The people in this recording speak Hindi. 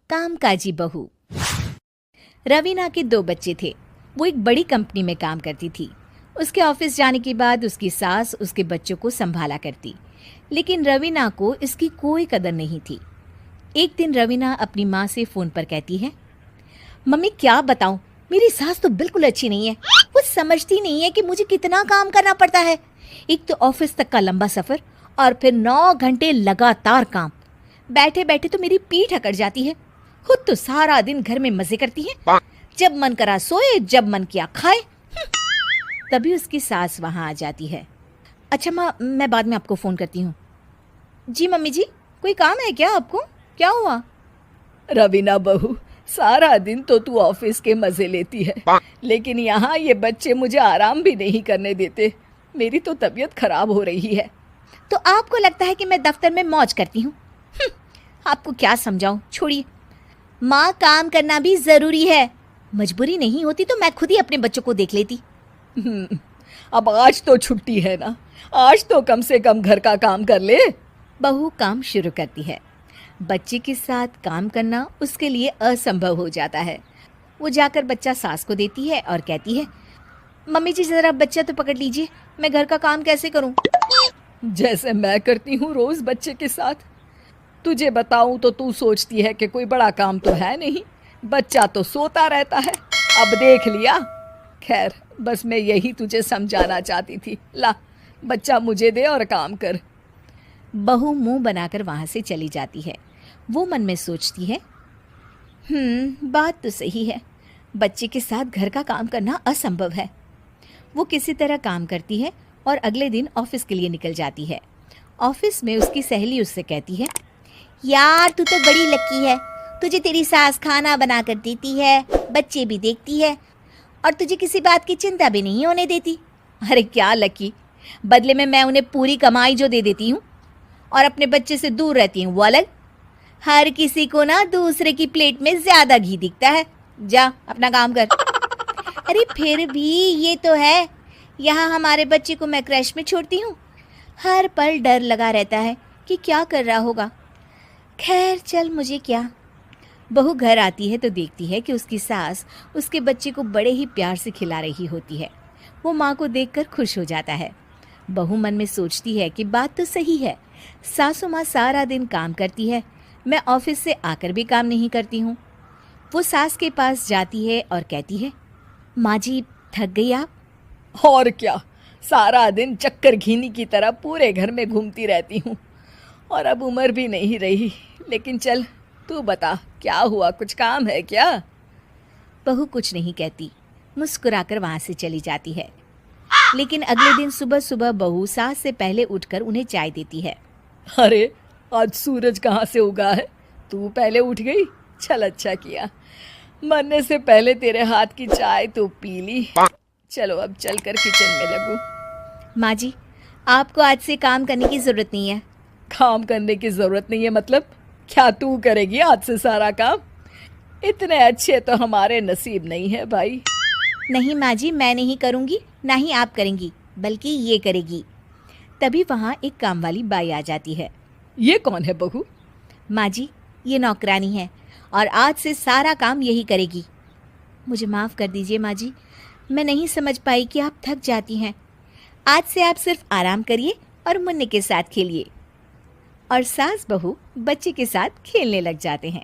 कामकाजी बहू। रवीना के 2 बच्चे थे। वो एक बड़ी कंपनी में काम करती थी। उसके ऑफिस जाने के बाद उसकी सास उसके बच्चों को संभाला करती, लेकिन रवीना को इसकी कोई कदर नहीं थी। एक दिन रवीना अपनी माँ से फ़ोन पर कहती है, मम्मी क्या बताऊं, मेरी सास तो बिल्कुल अच्छी नहीं है। वो समझती नहीं है कि मुझे कितना काम करना पड़ता है। एक तो ऑफिस तक का लंबा सफ़र और फिर 9 घंटे लगातार काम। बैठे बैठे तो मेरी पीठ अकड़ जाती है। खुद तो सारा दिन घर में मजे करती है, जब मन करा सोए, जब मन किया खाए। तभी उसकी सास वहाँ आ जाती है। अच्छा माँ, मैं बाद में आपको फ़ोन करती हूँ। जी मम्मी जी, कोई काम है क्या आपको? क्या हुआ? रवीना बहू, सारा दिन तो तू ऑफिस के मजे लेती है, लेकिन यहाँ ये बच्चे मुझे आराम भी नहीं करने देते। मेरी तो तबीयत खराब हो रही है। तो आपको लगता है कि मैं दफ्तर में मौज करती हूँ? आपको क्या समझाऊं, छोड़िए। माँ, काम करना भी ज़रूरी है। मजबूरी नहीं होती तो मैं खुद ही अपने बच्चों को देख लेती। अब आज तो छुट्टी है ना, आज तो कम से कम घर का काम कर ले। बहू काम शुरू करती है। बच्चे के साथ काम करना उसके लिए असंभव हो जाता है। वो जाकर बच्चा सास को देती है और कहती है, मम्मी जी ज़रा बच्चा तो पकड़ लीजिए, मैं घर का काम कैसे करूं? जैसे मैं करती हूँ रोज बच्चे के साथ। तुझे बताऊं तो तू सोचती है कि कोई बड़ा काम तो है नहीं, बच्चा तो सोता रहता है। अब देख लिया। खैर, बस मैं यही तुझे समझाना चाहती थी। ला, बच्चा मुझे दे और काम कर। बहू मुंह बनाकर वहाँ से चली जाती है। वो मन में सोचती है, बात तो सही है, बच्चे के साथ घर का काम करना असंभव है। वो किसी तरह काम करती है और अगले दिन ऑफिस के लिए निकल जाती है। ऑफिस में उसकी सहेली उससे कहती है, यार तू तो बड़ी लकी है, तुझे तेरी सास खाना बना कर देती है, बच्चे भी देखती है और तुझे किसी बात की चिंता भी नहीं होने देती। अरे क्या लकी, बदले में मैं उन्हें पूरी कमाई जो दे देती हूँ और अपने बच्चे से दूर रहती हूँ वो अलग। हर किसी को ना दूसरे की प्लेट में ज़्यादा घी दिखता है। जा अपना काम कर। अरे फिर भी ये तो है, यहाँ हमारे बच्चे को मैं क्रैश में छोड़ती हूँ, हर पल डर लगा रहता है कि क्या कर रहा होगा। खैर चल, मुझे क्या। बहू घर आती है तो देखती है कि उसकी सास उसके बच्चे को बड़े ही प्यार से खिला रही होती है। वो माँ को देखकर खुश हो जाता है। बहू मन में सोचती है कि बात तो सही है, सासू माँ सारा दिन काम करती है, मैं ऑफिस से आकर भी काम नहीं करती हूँ। वो सास के पास जाती है और कहती है, माँ जी थक गई आप? और क्या, सारा दिन चक्कर घीनी की तरह पूरे घर में घूमती रहती हूँ और अब उम्र भी नहीं रही। लेकिन चल तू बता, क्या हुआ, कुछ काम है क्या? बहू कुछ नहीं कहती, मुस्कुराकर वहाँ से चली जाती है। लेकिन अगले दिन सुबह सुबह बहू सास से पहले उठकर उन्हें चाय देती है। अरे आज सूरज कहाँ से उगा है, तू पहले उठ गई। चल अच्छा किया, मरने से पहले तेरे हाथ की चाय तो पी ली। चलो अब चलकर किचन में लगूं। माँ जी, आपको आज से काम करने की ज़रूरत नहीं है। काम करने की ज़रूरत नहीं है मतलब? क्या तू करेगी आज से सारा काम? इतने अच्छे तो हमारे नसीब नहीं है भाई। नहीं माँ जी, मैं नहीं करूँगी, ना ही आप करेंगी, बल्कि ये करेगी। तभी वहाँ एक काम वाली बाई आ जाती है। ये कौन है बहू? माँ जी, ये नौकरानी है और आज से सारा काम यही करेगी। मुझे माफ़ कर दीजिए माँ जी, मैं नहीं समझ पाई कि आप थक जाती हैं। आज से आप सिर्फ आराम करिए और मुन्ने के साथ खेलिए। और सास बहू बच्चे के साथ खेलने लग जाते हैं।